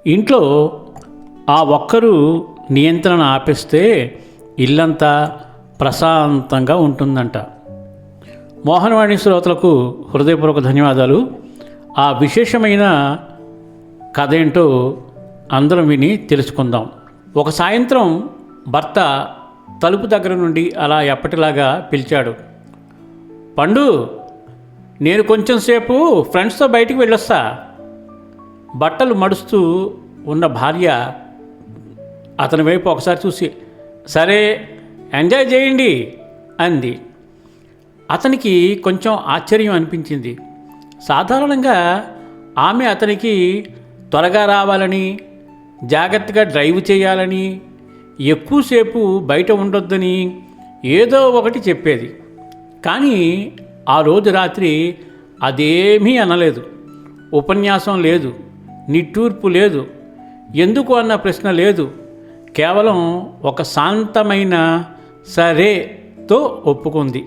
ఇంట్లో ఆ ఒక్కరు నియంత్రణ ఆపేస్తే ఇల్లంతా ప్రశాంతంగా ఉంటుందంట. మోహనవాణి శ్రోతలకు హృదయపూర్వక ధన్యవాదాలు. ఆ విశేషమైన కథ ఏంటో అందరం విని తెలుసుకుందాం. ఒక సాయంత్రం భర్త తలుపు దగ్గర నుండి అలా ఎప్పటిలాగా పిలిచాడు. పండు, నేను కొంచెం సేపు ఫ్రెండ్స్తో బయటికి వెళ్ళొస్తా. బట్టలు మడుస్తూ ఉన్న భార్య అతని వైపు ఒకసారి చూసి, సరే ఎంజాయ్ చేయండి అంది. అతనికి కొంచెం ఆశ్చర్యం అనిపించింది. సాధారణంగా ఆమె అతనికి త్వరగా రావాలని, జాగ్రత్తగా డ్రైవ్ చేయాలని, ఎక్కువసేపు బయట ఉండొద్దని ఏదో ఒకటి చెప్పేది. కానీ ఆ రోజు రాత్రి అదేమీ అనలేదు. ఉపన్యాసం లేదు, నిట్టూర్పు లేదు, ఎందుకు అన్న ప్రశ్న లేదు. కేవలం ఒక శాంతమైన సరేతో ఒప్పుకుంది.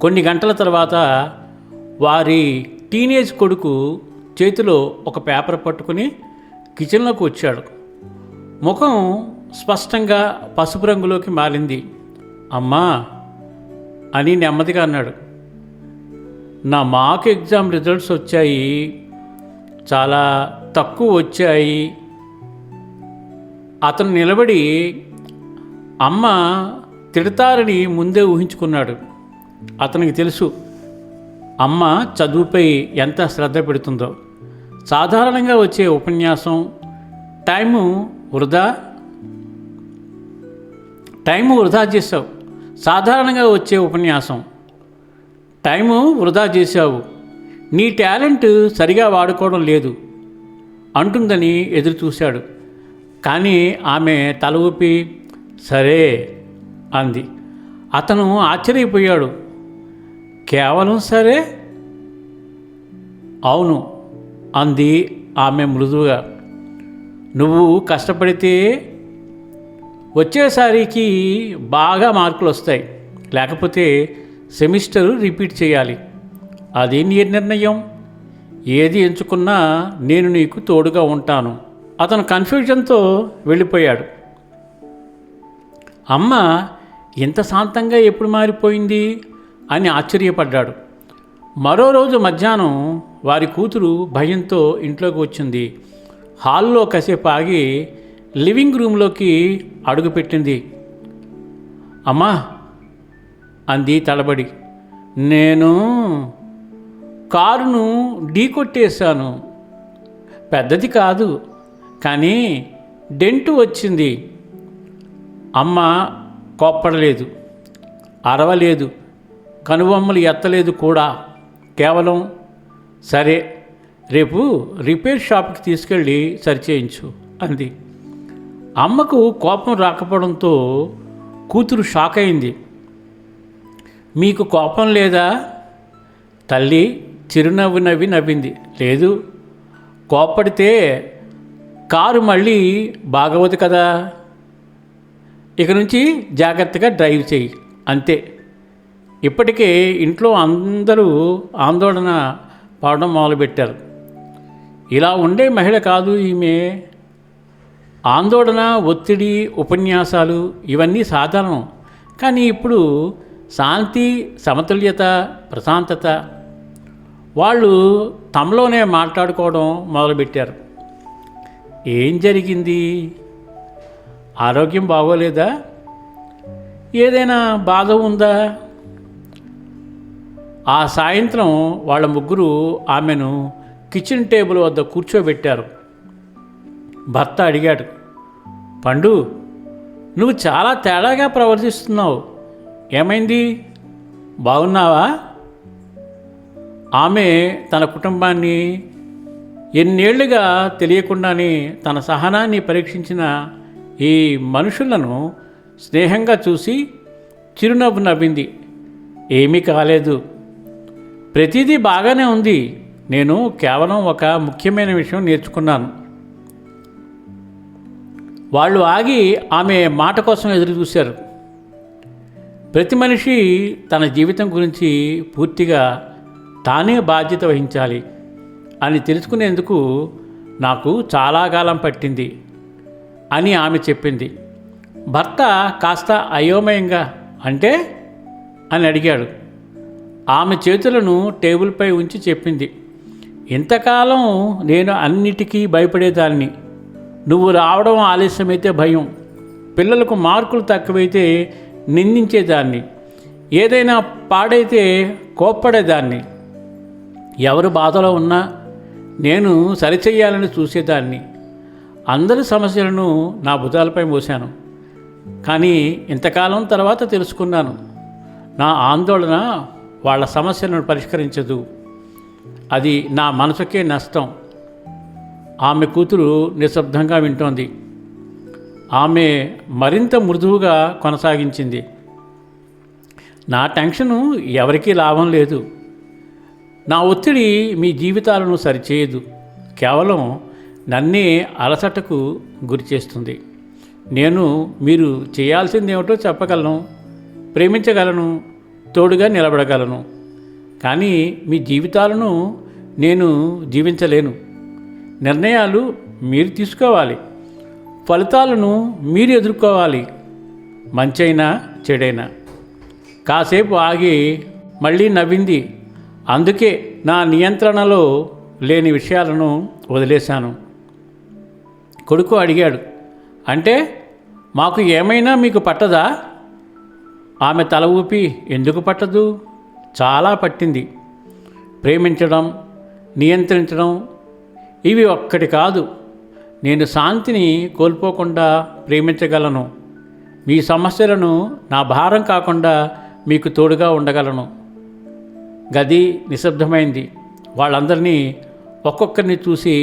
కొన్ని గంటల తర్వాత వారి టీనేజ్ కొడుకు చేతిలో ఒక పేపర్ పట్టుకుని కిచెన్లోకి వచ్చాడు. ముఖం స్పష్టంగా పసుపు రంగులోకి మారింది. అమ్మా అని నెమ్మదిగా అన్నాడు. నా మాక్ ఎగ్జామ్ రిజల్ట్స్ వచ్చాయి, చాలా తక్కువ వచ్చాయి. అతను నిలబడి అమ్మ తిడతారని ముందే ఊహించుకున్నాడు. అతనికి తెలుసు అమ్మ చదువుపై ఎంత శ్రద్ధ పెడుతుందో. సాధారణంగా వచ్చే ఉపన్యాసం టైము వృధా చేశావు. సాధారణంగా వచ్చే ఉపన్యాసం టైము వృధా చేశావు, నీ టాలెంట్ సరిగా వాడుకోవడం లేదు అంటుందని ఎదురు చూశాడు. కానీ ఆమె తల ఊపి సరే అంది. అతను ఆశ్చర్యపోయాడు. కేవలం సరే? అవును అంది ఆమె మృదువుగా. నువ్వు కష్టపడితే వచ్చేసరికి బాగా మార్కులు వస్తాయి, లేకపోతే సెమిస్టరు రిపీట్ చేయాలి. అది నీ నిర్ణయం. ఏది ఎంచుకున్నా నేను నీకు తోడుగా ఉంటాను. అతను కన్ఫ్యూజన్తో వెళ్ళిపోయాడు. అమ్మ ఇంత శాంతంగా ఎప్పుడు మారిపోయింది అని ఆశ్చర్యపడ్డాడు. మరో రోజు మధ్యాహ్నం వారి కూతురు భయంతో ఇంట్లోకి వచ్చింది. హాల్లో కాసేపు ఆగి లివింగ్ రూమ్లోకి అడుగుపెట్టింది. అమ్మా అంది తడబడి. నేను కారును ఢీకొట్టేశాను. పెద్దది కాదు, కానీ డెంటు వచ్చింది. అమ్మ కోప్పడలేదు, అరవలేదు, కనుబొమ్మలు ఎత్తలేదు కూడా. కేవలం సరే, రేపు రిపేర్ షాప్కి తీసుకెళ్ళి సరిచేయించు అంది. అమ్మకు కోపం రాకపోవడంతో కూతురు షాక్ అయింది. మీకు కోపం లేదా? తల్లి చిరునవ్వు నవ్వింది. లేదు, కోప్పడితే కారు మళ్ళీ బాగవదు కదా. ఇక నుంచి జాగ్రత్తగా డ్రైవ్ చేయి, అంతే. ఇప్పటికే ఇంట్లో అందరూ ఆందోళన పడడం మొదలుపెట్టారు. ఇలా ఉండే మహిళ కాదు ఈమె. ఆందోళన, ఒత్తిడి, ఉపన్యాసాలు ఇవన్నీ సాధారణం. కానీ ఇప్పుడు శాంతి, సమతుల్యత, ప్రశాంతత. వాళ్ళు తమలోనే మాట్లాడుకోవడం మొదలుపెట్టారు. ఏం జరిగింది? ఆరోగ్యం బాగోలేదా? ఏదైనా బాధ ఉందా? ఆ సాయంత్రం వాళ్ళ ముగ్గురు ఆమెను కిచెన్ టేబుల్ వద్ద కూర్చోబెట్టారు. భర్త అడిగాడు, పండు, నువ్వు చాలా తేడాగా ప్రవర్తిస్తున్నావు. ఏమైంది? బాగున్నావా? ఆమె తన కుటుంబాన్ని ఎన్నేళ్లుగా తెలియకుండానే తన సహనాన్ని పరీక్షించిన ఈ మనుషులను స్నేహంగా చూసి చిరునవ్వు నవ్వింది. ఏమీ కాలేదు, ప్రతిదీ బాగానే ఉంది. నేను కేవలం ఒక ముఖ్యమైన విషయం నేర్చుకున్నాను. వాళ్ళు ఆగి ఆమె మాట కోసం ఎదురు చూశారు. ప్రతి మనిషి తన జీవితం గురించి పూర్తిగా తానే బాధ్యత వహించాలి అని తెలుసుకునేందుకు నాకు చాలా కాలం పట్టింది అని ఆమె చెప్పింది. భర్త కాస్త అయోమయంగా అంటే అని అడిగాడు. ఆమె చేతులను టేబుల్పై ఉంచి చెప్పింది, ఇంతకాలం నేను అన్నిటికీ భయపడేదాన్ని. నువ్వు రావడం ఆలస్యమైతే భయం, పిల్లలకు మార్కులు తక్కువైతే నిందించేదాన్ని, ఏదైనా పాడైతే కోప్పడేదాన్ని, ఎవరు బాధలో ఉన్నా నేను సరిచెయ్యాలని చూసేదాన్ని. అందరి సమస్యలను నా భుజాలపై మోశాను. కానీ ఇంతకాలం తర్వాత తెలుసుకున్నాను, నా ఆందోళన వాళ్ళ సమస్యలను పరిష్కరించదు, అది నా మనసుకే నష్టం. ఆమె కూతురు నిశ్శబ్దంగా వింటోంది. ఆమె మరింత మృదువుగా కొనసాగించింది, నా టెన్షను ఎవరికీ లాభం లేదు. నా ఒత్తిడి మీ జీవితాలను సరిచేయదు, కేవలం నన్నే అలసటకు గురి చేస్తుంది. నేను మీరు చేయాల్సిందేమిటో చెప్పగలను, ప్రేమించగలను, తోడుగా నిలబడగలను. కానీ మీ జీవితాలను నేను జీవించలేను. నిర్ణయాలు మీరు తీసుకోవాలి, ఫలితాలను మీరు ఎదుర్కోవాలి, మంచైనా చెడైనా. కాసేపు ఆగి మళ్ళీ నవ్వింది. అందుకే నా నియంత్రణలో లేని విషయాలను వదిలేశాను. కొడుకు అడిగాడు, అంటే మాకు ఏమైనా మీకు పట్టదా? ఆమె తల ఊపి, ఎందుకు పట్టదు, చాలా పట్టింది. ప్రేమించడం, నియంత్రించడం ఇవి ఒక్కటి కాదు. నేను శాంతిని కోల్పోకుండా ప్రేమించగలను, మీ సమస్యలను నా భారం కాకుండా మీకు తోడుగా ఉండగలను. గది నిశ్శబ్దమైంది. వాళ్ళందరినీ ఒక్కొక్కరిని చూసి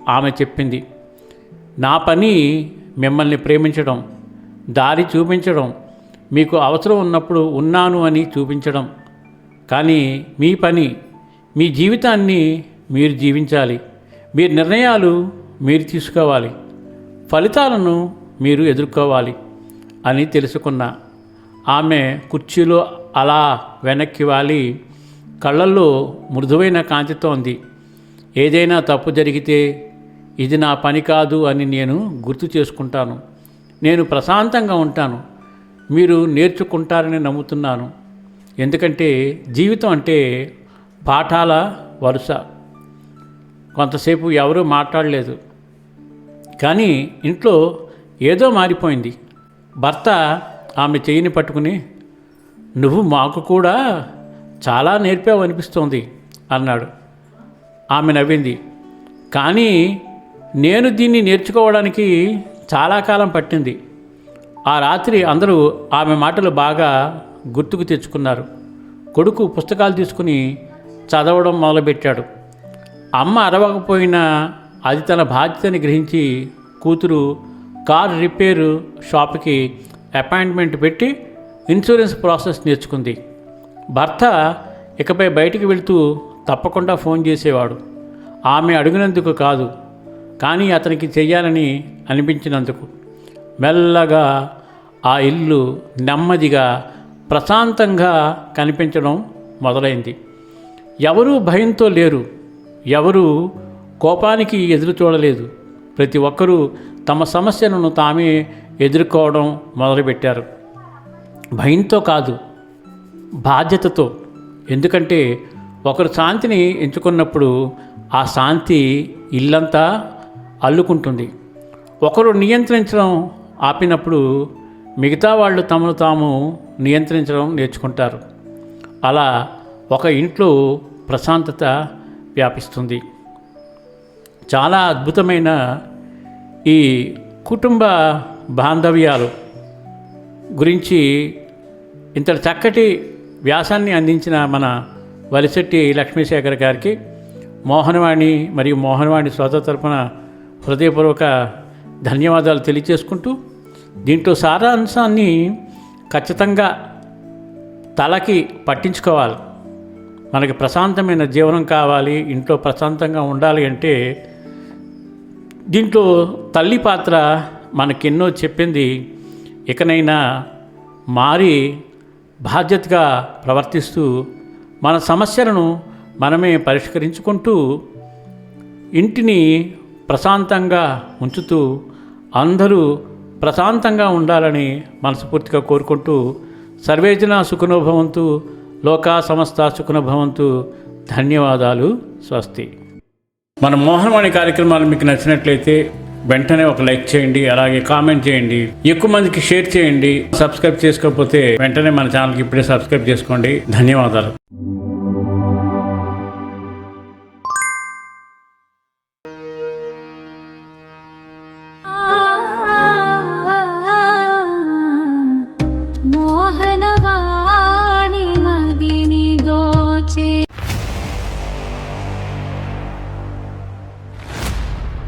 ఆమె చెప్పింది, నా పని మిమ్మల్ని ప్రేమించడం, దారి చూపించడం, మీకు అవసరం ఉన్నప్పుడు ఉన్నాను అని చూపించడం. కానీ మీ పని మీ జీవితాన్ని మీరు జీవించాలి, మీ నిర్ణయాలు మీరు తీసుకోవాలి, ఫలితాలను మీరు ఎదుర్కోవాలి అని తెలుసుకున్నా. ఆమె కుర్చీలో అలా వెనక్కి వాలి కళ్ళల్లో మృదువైన కాంతితో ఉంది. ఏదైనా తప్పు జరిగితే ఇది నా పని కాదు అని నేను గుర్తు చేసుకుంటాను. నేను ప్రశాంతంగా ఉంటాను, మీరు నేర్చుకుంటారని నమ్ముతున్నాను. ఎందుకంటే జీవితం అంటే పాఠాల వరుస. కొంతసేపు ఎవరూ మాట్లాడలేదు. కానీ ఇంట్లో ఏదో మారిపోయింది. భర్త ఆమె చెయ్యిని పట్టుకుని, నువ్వు మాకు కూడా చాలా నేర్పావు అనిపిస్తోంది అన్నాడు. ఆమె నవ్వింది, కానీ నేను దీన్ని నేర్చుకోవడానికి చాలా కాలం పట్టింది. ఆ రాత్రి అందరూ ఆమె మాటలు బాగా గుర్తుకు తెచ్చుకున్నారు. కొడుకు పుస్తకాలు తీసుకుని చదవడం మొదలుపెట్టాడు. అమ్మ అరవకపోయినా అది తన బాధ్యతని గ్రహించి కూతురు కార్ రిపేరు షాప్కి అపాయింట్మెంట్ పెట్టి ఇన్సూరెన్స్ ప్రాసెస్ నేర్చుకుంది. భర్త ఇకపై బయటికి వెళుతూ తప్పకుండా ఫోన్ చేసేవాడు. ఆమె అడిగినందుకు కాదు, కానీ అతనికి చెయ్యాలని అనిపించినందుకు. మెల్లగా ఆ ఇల్లు నెమ్మదిగా ప్రశాంతంగా కనిపించడం మొదలైంది. ఎవరూ భయంతో లేరు, ఎవరూ కోపానికి ఎదురు చూడలేదు. ప్రతి ఒక్కరూ తమ సమస్యలను తామే ఎదుర్కోవడం మొదలుపెట్టారు. భయంతో కాదు, బాధ్యతతో. ఎందుకంటే ఒకరు శాంతిని ఎంచుకున్నప్పుడు ఆ శాంతి ఇల్లంతా అల్లుకుంటుంది. ఒకరు నియంత్రించడం ఆపినప్పుడు మిగతా వాళ్ళు తమను తాము నియంత్రించడం నేర్చుకుంటారు. అలా ఒక ఇంట్లో ప్రశాంతత వ్యాపిస్తుంది. చాలా అద్భుతమైన ఈ కుటుంబ బాంధవ్యాలు గురించి ఇంత చక్కటి వ్యాసాన్ని అందించిన మన వలిశెట్టి లక్ష్మీశేఖర్ గారికి మోహనవాణి మరియు మోహనవాణి శ్రోత తరపున హృదయపూర్వక ధన్యవాదాలు తెలియచేసుకుంటూ, దీంట్లో సారాంశాన్ని ఖచ్చితంగా తలకి పట్టించుకోవాలి. మనకి ప్రశాంతమైన జీవనం కావాలి, ఇంట్లో ప్రశాంతంగా ఉండాలి అంటే దీంట్లో తల్లి పాత్ర మనకెన్నో చెప్పింది. ఇకనైనా మారి బాధ్యతగా ప్రవర్తిస్తూ మన సమస్యలను మనమే పరిష్కరించుకుంటూ ఇంటిని ప్రశాంతంగా ఉంచుతూ అందరూ ప్రశాంతంగా ఉండాలని మనస్ఫూర్తిగా కోరుకుంటూ సర్వేజన సుఖినో భవంతు, లోకా సమస్త సుఖినో భవంతు. ధన్యవాదాలు. స్వస్తి. మన మోహనవాణి కార్యక్రమాలు మీకు నచ్చినట్లయితే వెంటనే ఒక లైక్ చేయండి, అలాగే కామెంట్ చేయండి, ఎక్కువ మందికి షేర్ చేయండి. సబ్స్క్రైబ్ చేసుకోకపోతే వెంటనే మన ఛానల్కి ఇప్పుడే సబ్స్క్రైబ్ చేసుకోండి. ధన్యవాదాలు.